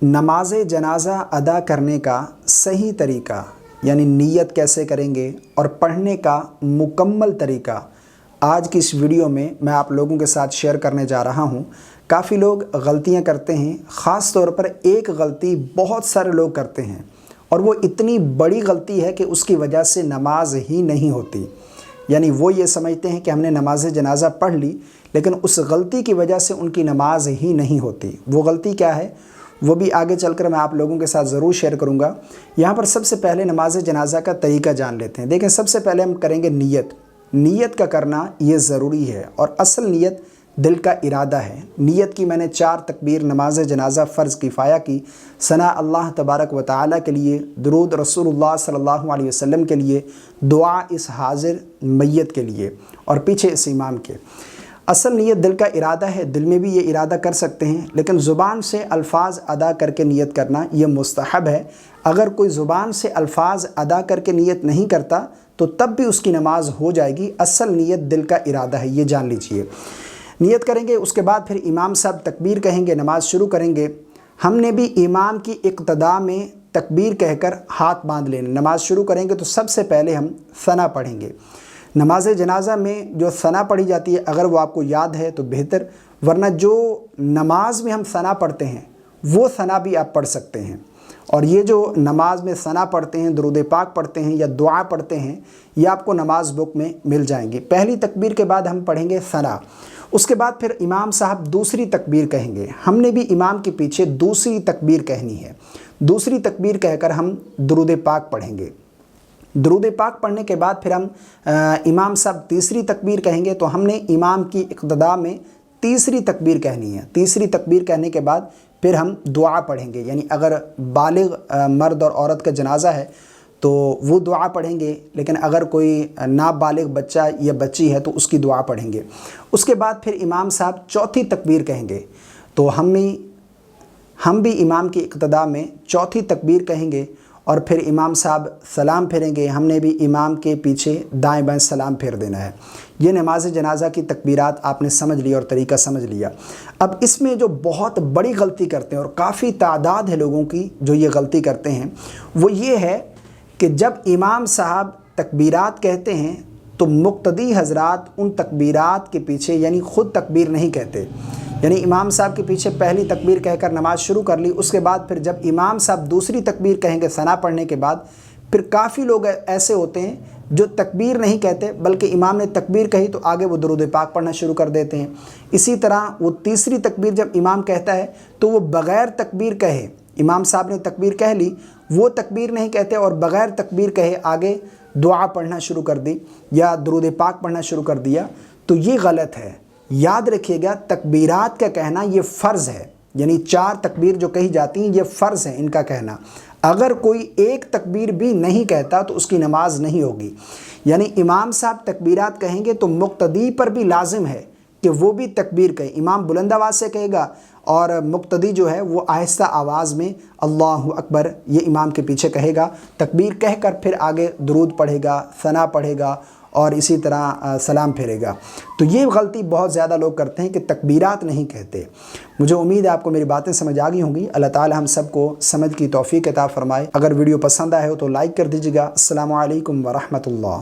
نماز جنازہ ادا کرنے کا صحیح طریقہ یعنی نیت کیسے کریں گے اور پڑھنے کا مکمل طریقہ آج کی اس ویڈیو میں آپ لوگوں کے ساتھ شیئر کرنے جا رہا ہوں۔ کافی لوگ غلطیاں کرتے ہیں، خاص طور پر ایک غلطی بہت سارے لوگ کرتے ہیں اور وہ اتنی بڑی غلطی ہے کہ اس کی وجہ سے نماز ہی نہیں ہوتی۔ یعنی وہ یہ سمجھتے ہیں کہ ہم نے نماز جنازہ پڑھ لی، لیکن اس غلطی کی وجہ سے ان کی نماز ہی نہیں ہوتی۔ وہ غلطی کیا ہے وہ بھی آگے چل کر میں آپ لوگوں کے ساتھ ضرور شیئر کروں گا۔ یہاں پر سب سے پہلے نماز جنازہ کا طریقہ جان لیتے ہیں۔ دیکھیں، سب سے پہلے ہم کریں گے نیت کا کرنا یہ ضروری ہے، اور اصل نیت دل کا ارادہ ہے۔ نیت کی میں نے 4 تکبیر نماز جنازہ فرض کفایہ کی، ثنا اللہ تبارک و تعالیٰ کے لیے، درود رسول اللہ صلی اللہ علیہ وسلم کے لیے، دعا اس حاضر میت کے لیے اور پیچھے اس امام کے۔ اصل نیت دل کا ارادہ ہے، دل میں بھی یہ ارادہ کر سکتے ہیں، لیکن زبان سے الفاظ ادا کر کے نیت کرنا یہ مستحب ہے۔ اگر کوئی زبان سے الفاظ ادا کر کے نیت نہیں کرتا تو تب بھی اس کی نماز ہو جائے گی۔ اصل نیت دل کا ارادہ ہے، یہ جان لیجئے۔ نیت کریں گے، اس کے بعد پھر امام صاحب تکبیر کہیں گے، نماز شروع کریں گے۔ ہم نے بھی امام کی اقتداء میں تکبیر کہہ کر ہاتھ باندھ لینا۔ نماز شروع کریں گے تو سب سے پہلے ہم ثنا پڑھیں گے۔ نماز جنازہ میں جو ثنا پڑھی جاتی ہے، اگر وہ آپ کو یاد ہے تو بہتر، ورنہ جو نماز میں ہم ثنا پڑھتے ہیں وہ ثنا بھی آپ پڑھ سکتے ہیں۔ اور یہ جو نماز میں ثنا پڑھتے ہیں، درود پاک پڑھتے ہیں یا دعا پڑھتے ہیں، یہ آپ کو نماز بک میں مل جائیں گی۔ پہلی تکبیر کے بعد ہم پڑھیں گے ثنا، اس کے بعد پھر امام صاحب دوسری تکبیر کہیں گے۔ ہم نے بھی امام کے پیچھے دوسری تکبیر کہنی ہے۔ دوسری تکبیر کہہ کر ہم درود پاک پڑھیں گے۔ درود پاک پڑھنے کے بعد پھر ہم امام صاحب تیسری تکبیر کہیں گے، تو ہم نے امام کی اقتداء میں تیسری تکبیر کہنی ہے۔ تیسری تکبیر کہنے کے بعد پھر ہم دعا پڑھیں گے، یعنی اگر بالغ مرد اور عورت کا جنازہ ہے تو وہ دعا پڑھیں گے، لیکن اگر کوئی نابالغ بچہ یا بچی ہے تو اس کی دعا پڑھیں گے۔ اس کے بعد پھر امام صاحب چوتھی تکبیر کہیں گے، تو ہم بھی امام کی اقتداء میں چوتھی تکبیر کہیں گے، اور پھر امام صاحب سلام پھیریں گے۔ ہم نے بھی امام کے پیچھے دائیں بائیں سلام پھیر دینا ہے۔ یہ نماز جنازہ کی تکبیرات آپ نے سمجھ لی اور طریقہ سمجھ لیا۔ اب اس میں جو بہت بڑی غلطی کرتے ہیں، اور کافی تعداد ہے لوگوں کی جو یہ غلطی کرتے ہیں، وہ یہ ہے کہ جب امام صاحب تکبیرات کہتے ہیں تو مقتدی حضرات ان تکبیرات کے پیچھے یعنی خود تکبیر نہیں کہتے۔ یعنی امام صاحب کے پیچھے پہلی تکبیر کہہ کر نماز شروع کر لی، اس کے بعد پھر جب امام صاحب دوسری تکبیر کہیں گے ثنا پڑھنے کے بعد، پھر کافی لوگ ایسے ہوتے ہیں جو تکبیر نہیں کہتے، بلکہ امام نے تکبیر کہی تو آگے وہ درود پاک پڑھنا شروع کر دیتے ہیں۔ اسی طرح وہ تیسری تکبیر جب امام کہتا ہے تو وہ بغیر تکبیر کہے، امام صاحب نے تکبیر کہہ لی، وہ تکبیر نہیں کہتے اور بغیر تکبیر کہے آگے دعا پڑھنا شروع کر دی یا درود پاک پڑھنا شروع کر دیا، تو یہ غلط ہے۔ یاد رکھیے گا، تکبیرات کا کہنا یہ فرض ہے، یعنی 4 تکبیر جو کہی جاتی ہیں یہ فرض ہے ان کا کہنا۔ اگر کوئی ایک تکبیر بھی نہیں کہتا تو اس کی نماز نہیں ہوگی۔ یعنی امام صاحب تکبیرات کہیں گے تو مقتدی پر بھی لازم ہے کہ وہ بھی تکبیر کہے۔ امام بلند آواز سے کہے گا اور مقتدی جو ہے وہ آہستہ آواز میں اللہ اکبر یہ امام کے پیچھے کہے گا۔ تکبیر کہہ کر پھر آگے درود پڑھے گا، ثنا پڑھے گا اور اسی طرح سلام پھیرے گا۔ تو یہ غلطی بہت زیادہ لوگ کرتے ہیں کہ تکبیرات نہیں کہتے۔ مجھے امید ہے آپ کو میری باتیں سمجھ آ گئی ہوں گی۔ اللہ تعالی ہم سب کو سمجھ کی توفیق عطا فرمائے۔ اگر ویڈیو پسند آئے ہو تو لائک کر دیجیے گا۔ السلام علیکم ورحمۃ اللہ۔